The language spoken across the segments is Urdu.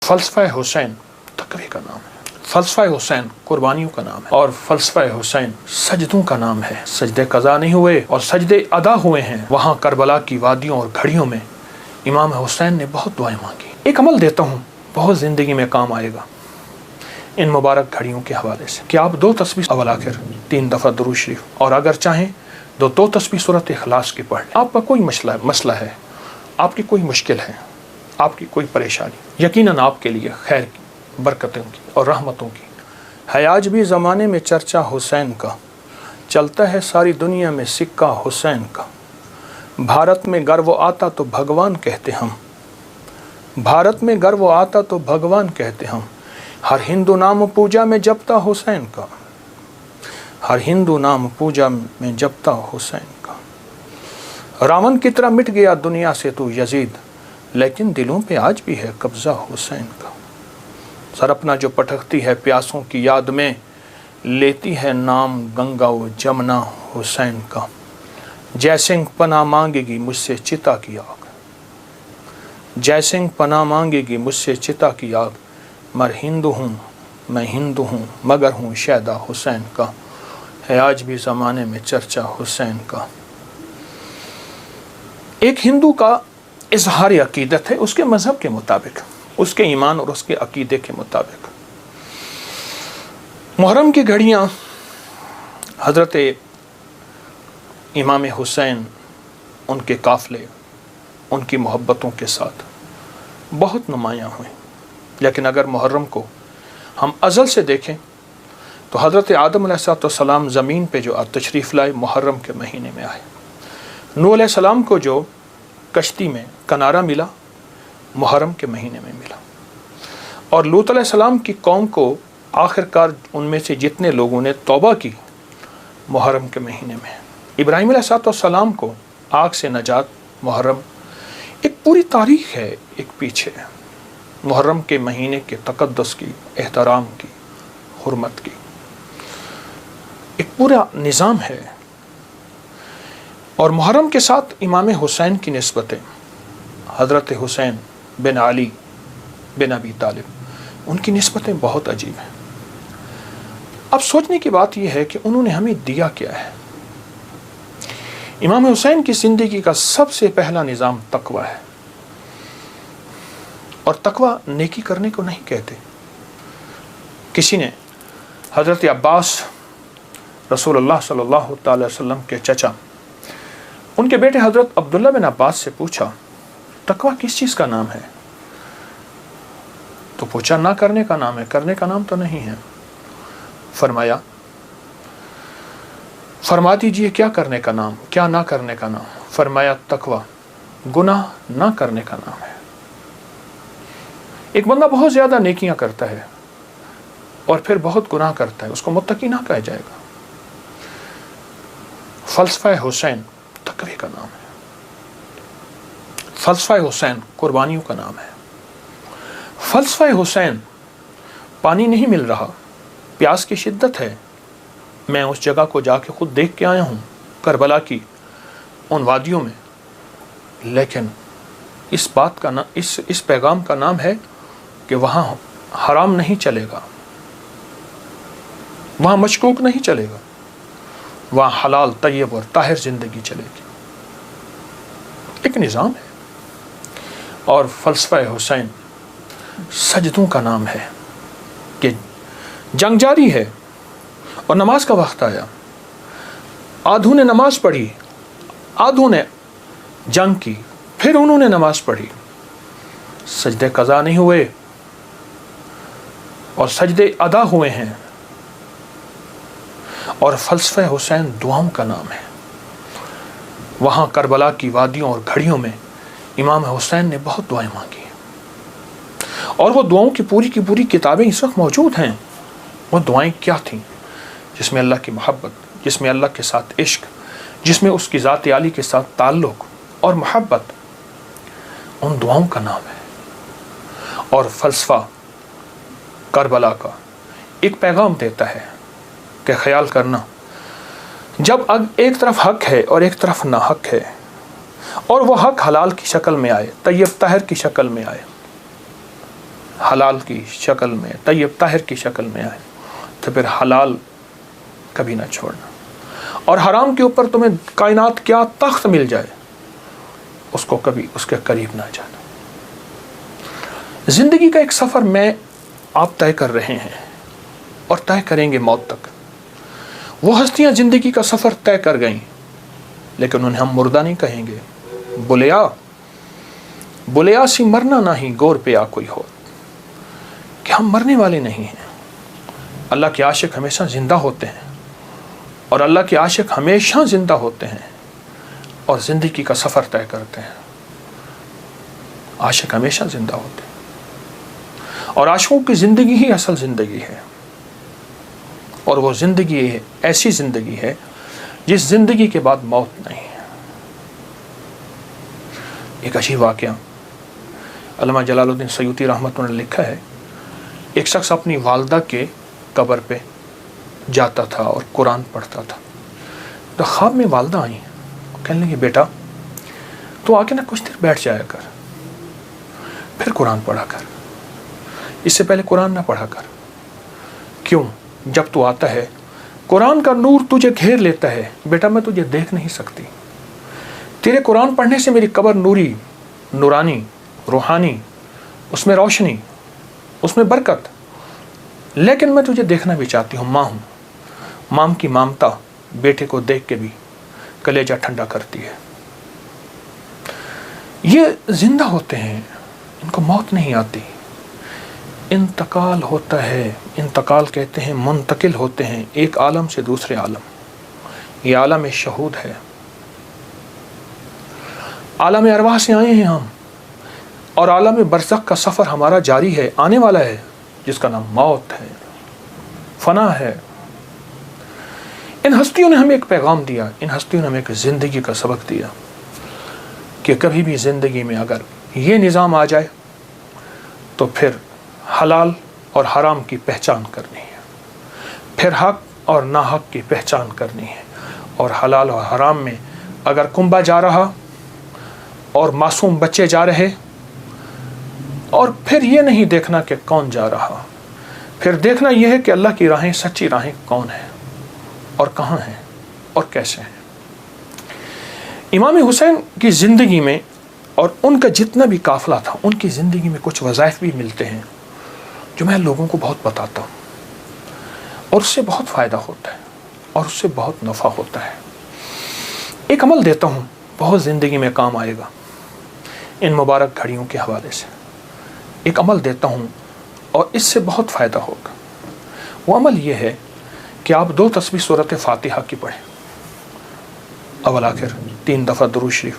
فلسفہ حسین تقوی کا نام ہے، فلسفہ حسین قربانیوں کا نام ہے، اور فلسفہ حسین سجدوں کا نام ہے۔ سجدے قضا نہیں ہوئے اور سجدے ادا ہوئے ہیں وہاں کربلا کی وادیوں اور گھڑیوں میں امام حسین نے بہت دعائیں مانگی۔ ایک عمل دیتا ہوں، بہت زندگی میں کام آئے گا ان مبارک گھڑیوں کے حوالے سے، کہ آپ 2 تسبیح اول آخر 3 دفعہ درود شریف، اور اگر چاہیں 2 تسبیح سورۃ اخلاص کی پڑھ لیں۔ آپ کا کوئی مسئلہ ہے، آپ کی کوئی مشکل ہے، آپ کی کوئی پریشانی، یقیناً آپ کے لیے خیر کی، برکتوں کی اور رحمتوں کی ہے۔ آج بھی زمانے میں چرچا حسین کا، چلتا ہے ساری دنیا میں سکہ حسین کا۔ بھارت میں گر وہ آتا تو بھگوان کہتے ہم، بھارت میں گر وہ آتا تو بھگوان کہتے ہم۔ ہر ہندو نام پوجا میں جپتا حسین کا، ہر ہندو نام پوجا میں جپتا حسین کا۔ راون کی طرح مٹ گیا دنیا سے تو یزید، لیکن دلوں پہ آج بھی ہے قبضہ حسین کا۔ سرپنا جو پٹکتی ہے پیاسوں کی یاد میں، لیتی ہے نام گنگا و جمنا حسین کا۔ جے سنگھ پناہ مانگے گی مجھ سے چتا کی آگ، جے سنگھ پناہ مانگے گی مجھ سے چتا کی آگ۔ مر ہندو ہوں میں ہندو ہوں مگر ہوں شیدا حسین کا، ہے آج بھی زمانے میں چرچا حسین کا۔ ایک ہندو کا اظہار عقیدت ہے اس کے مذہب کے مطابق، اس کے ایمان اور اس کے عقیدے کے مطابق۔ محرم کی گھڑیاں حضرت امام حسین، ان کے قافلے، ان کی محبتوں کے ساتھ بہت نمایاں ہوئیں۔ لیکن اگر محرم کو ہم ازل سے دیکھیں تو حضرت آدم علیہ السلام زمین پہ جو تشریف لائے محرم کے مہینے میں آئے۔ نوح علیہ السلام کو جو کشتی میں کنارہ ملا محرم کے مہینے میں ملا، اور لوط علیہ السلام کی قوم کو آخر کار ان میں سے جتنے لوگوں نے توبہ کی محرم کے مہینے میں۔ ابراہیم علیہ السلام کو آگ سے نجات محرم۔ ایک پوری تاریخ ہے ایک پیچھے، محرم کے مہینے کے تقدس کی، احترام کی، حرمت کی ایک پورا نظام ہے۔ اور محرم کے ساتھ امام حسین کی نسبتیں، حضرت حسین بن علی بن ابی طالب، ان کی نسبتیں بہت عجیب ہیں۔ اب سوچنے کی بات یہ ہے کہ انہوں نے ہمیں دیا کیا ہے۔ امام حسین کی زندگی کا سب سے پہلا نظام تقوی ہے، اور تقوی نیکی کرنے کو نہیں کہتے۔ کسی نے حضرت عباس رسول اللہ صلی اللہ تعالی وسلم کے چچا، ان کے بیٹے حضرت عبداللہ بن عباس سے پوچھا تقوی کس چیز کا نام ہے؟ تو پوچھا نہ کرنے کا نام ہے، کرنے کا نام تو نہیں ہے۔ فرما دیجئے کیا کرنے کا نام، کیا نہ کرنے کا نام؟ فرمایا تقوی گناہ نہ کرنے کا نام ہے۔ ایک بندہ بہت زیادہ نیکیاں کرتا ہے اور پھر بہت گناہ کرتا ہے، اس کو متقی نہ کہا جائے گا۔ فلسفہ حسین تقوی کا نام ہے، فلسفہ حسین قربانیوں کا نام ہے۔ فلسفہ حسین پانی نہیں مل رہا، پیاس کی شدت ہے، میں اس جگہ کو جا کے خود دیکھ کے آیا ہوں، کربلا کی ان وادیوں میں، لیکن اس بات کا اس پیغام کا نام ہے کہ وہاں حرام نہیں چلے گا، وہاں مشکوک نہیں چلے گا، وہاں حلال طیب اور طاہر زندگی چلے گی۔ ایک نظام ہے۔ اور فلسفہ حسین سجدوں کا نام ہے کہ جنگ جاری ہے اور نماز کا وقت آیا، آدھوں نے نماز پڑھی، آدھوں نے جنگ کی، پھر انہوں نے نماز پڑھی، سجدے قضا نہیں ہوئے اور سجدے ادا ہوئے ہیں۔ اور فلسفہ حسین دعاؤں کا نام ہے۔ وہاں کربلا کی وادیوں اور گھڑیوں میں امام حسین نے بہت دعائیں مانگی ہیں، اور وہ دعاؤں کی پوری کتابیں اس وقت موجود ہیں۔ وہ دعائیں کیا تھیں؟ جس میں اللہ کی محبت، جس میں اللہ کے ساتھ عشق، جس میں اس کی ذات عالی کے ساتھ تعلق اور محبت، ان دعاؤں کا نام ہے۔ اور فلسفہ کربلا کا ایک پیغام دیتا ہے کہ خیال کرنا، جب ایک طرف حق ہے اور ایک طرف نہ حق ہے، اور وہ حق حلال کی شکل میں آئے، طیب طاہر کی شکل میں آئے، حلال کی شکل میں، طیب طاہر کی شکل میں آئے تو پھر حلال کبھی نہ چھوڑنا، اور حرام کے اوپر تمہیں کائنات کیا تخت مل جائے اس کو کبھی اس کے قریب نہ جانا۔ زندگی کا ایک سفر میں آپ طے کر رہے ہیں اور طے کریں گے موت تک۔ وہ ہستیاں زندگی کا سفر طے کر گئیں، لیکن انہیں ہم مردہ نہیں کہیں گے۔ بلیا سی مرنا نہیں گور پہ آ کوئی ہو، کہ ہم مرنے والے نہیں ہیں۔ اللہ کے عاشق ہمیشہ زندہ ہوتے ہیں، اور اللہ کے عاشق ہمیشہ زندہ ہوتے ہیں اور زندگی کا سفر طے کرتے ہیں۔ عاشق ہمیشہ زندہ ہوتے ہیں، اور عاشقوں کی زندگی ہی اصل زندگی ہے، اور وہ زندگی ایسی زندگی ہے جس زندگی کے بعد موت نہیں ہے۔ ایک عجیب واقعہ علامہ جلال الدین سیوطی رحمۃ اللہ نے لکھا ہے، ایک شخص اپنی والدہ کے قبر پہ جاتا تھا اور قرآن پڑھتا تھا، تو خواب میں والدہ آئیں، کہنے لگی بیٹا تو آ کے نا کچھ دیر بیٹھ جایا کر، پھر قرآن پڑھا کر، اس سے پہلے قرآن نہ پڑھا کر۔ کیوں؟ جب تو آتا ہے قرآن کا نور تجھے گھیر لیتا ہے، بیٹا میں تجھے دیکھ نہیں سکتی، تیرے قرآن پڑھنے سے میری قبر نوری، نورانی، روحانی، اس میں روشنی، اس میں برکت، لیکن میں تجھے دیکھنا بھی چاہتی ہوں، ماں ہوں، مام کی مامتا بیٹے کو دیکھ کے بھی کلیجہ ٹھنڈا کرتی ہے۔ یہ زندہ ہوتے ہیں، ان کو موت نہیں آتی، انتقال ہوتا ہے۔ انتقال کہتے ہیں منتقل ہوتے ہیں ایک عالم سے دوسرے عالم، یہ عالم شہود ہے، عالم ارواح سے آئے ہیں ہم، اور عالم برزخ کا سفر ہمارا جاری ہے، آنے والا ہے، جس کا نام موت ہے، فنا ہے۔ ان ہستیوں نے ہمیں ایک پیغام دیا، ان ہستیوں نے ہمیں ایک زندگی کا سبق دیا کہ کبھی بھی زندگی میں اگر یہ نظام آ جائے تو پھر حلال اور حرام کی پہچان کرنی ہے، پھر حق اور ناحق کی پہچان کرنی ہے، اور حلال اور حرام میں اگر کنبا جا رہا اور معصوم بچے جا رہے، اور پھر یہ نہیں دیکھنا کہ کون جا رہا، پھر دیکھنا یہ ہے کہ اللہ کی راہیں، سچی راہیں کون ہیں اور کہاں ہیں اور کیسے ہیں۔ امام حسین کی زندگی میں اور ان کا جتنا بھی قافلہ تھا، ان کی زندگی میں کچھ وظائف بھی ملتے ہیں جو میں لوگوں کو بہت بتاتا ہوں، اور اس سے بہت فائدہ ہوتا ہے اور اس سے بہت نفع ہوتا ہے۔ ایک عمل دیتا ہوں، بہت زندگی میں کام آئے گا، ان مبارک گھڑیوں کے حوالے سے ایک عمل دیتا ہوں اور اس سے بہت فائدہ ہوگا۔ وہ عمل یہ ہے کہ آپ 2 تسبیح سورۃ فاتحہ کی پڑھیں، اول آخر 3 دفعہ درود شریف،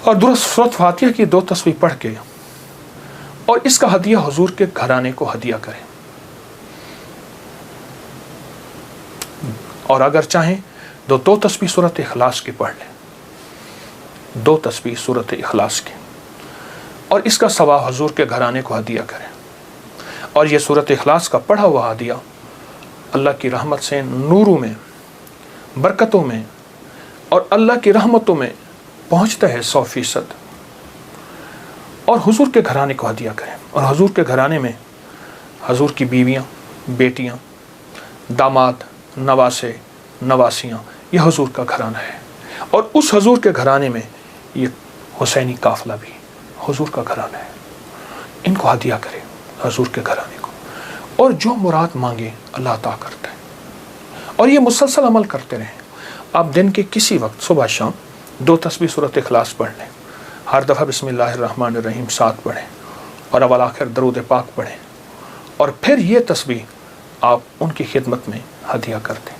اور سورۃ فاتحہ کی 2 تسبیح پڑھ کے اور اس کا ہدیہ حضور کے گھرانے کو ہدیہ کریں، اور اگر چاہیں تو 2 تسبیح سورۃ اخلاص کی پڑھ لیں، 2 تسبیح سورۃ اخلاص کی، اور اس کا ثواب حضور کے گھرانے کو ہدیہ کریں، اور یہ سورۃ اخلاص کا پڑھا ہوا ہدیہ اللہ کی رحمت سے نوروں میں، برکتوں میں اور اللہ کی رحمتوں میں پہنچتا ہے 100%، اور حضور کے گھرانے کو ہدیہ کریں۔ اور حضور کے گھرانے میں حضور کی بیویاں، بیٹیاں، داماد، نواسے، نواسیاں، یہ حضور کا گھرانہ ہے، اور اس حضور کے گھرانے میں یہ حسینی قافلہ بھی حضور کا گھرانہ ہے۔ ان کو ہدیہ کریں حضور کے گھرانے کو، اور جو مراد مانگے اللہ عطا کرتا ہے، اور یہ مسلسل عمل کرتے رہیں۔ آپ دن کے کسی وقت صبح شام 2 تسبیح سورۃ اخلاص پڑھ لیں، ہر دفعہ بسم اللہ الرحمن الرحیم 7 پڑھیں، اور اول آخر درود پاک پڑھیں، اور پھر یہ تسبیح آپ ان کی خدمت میں ہدیہ کر دیں۔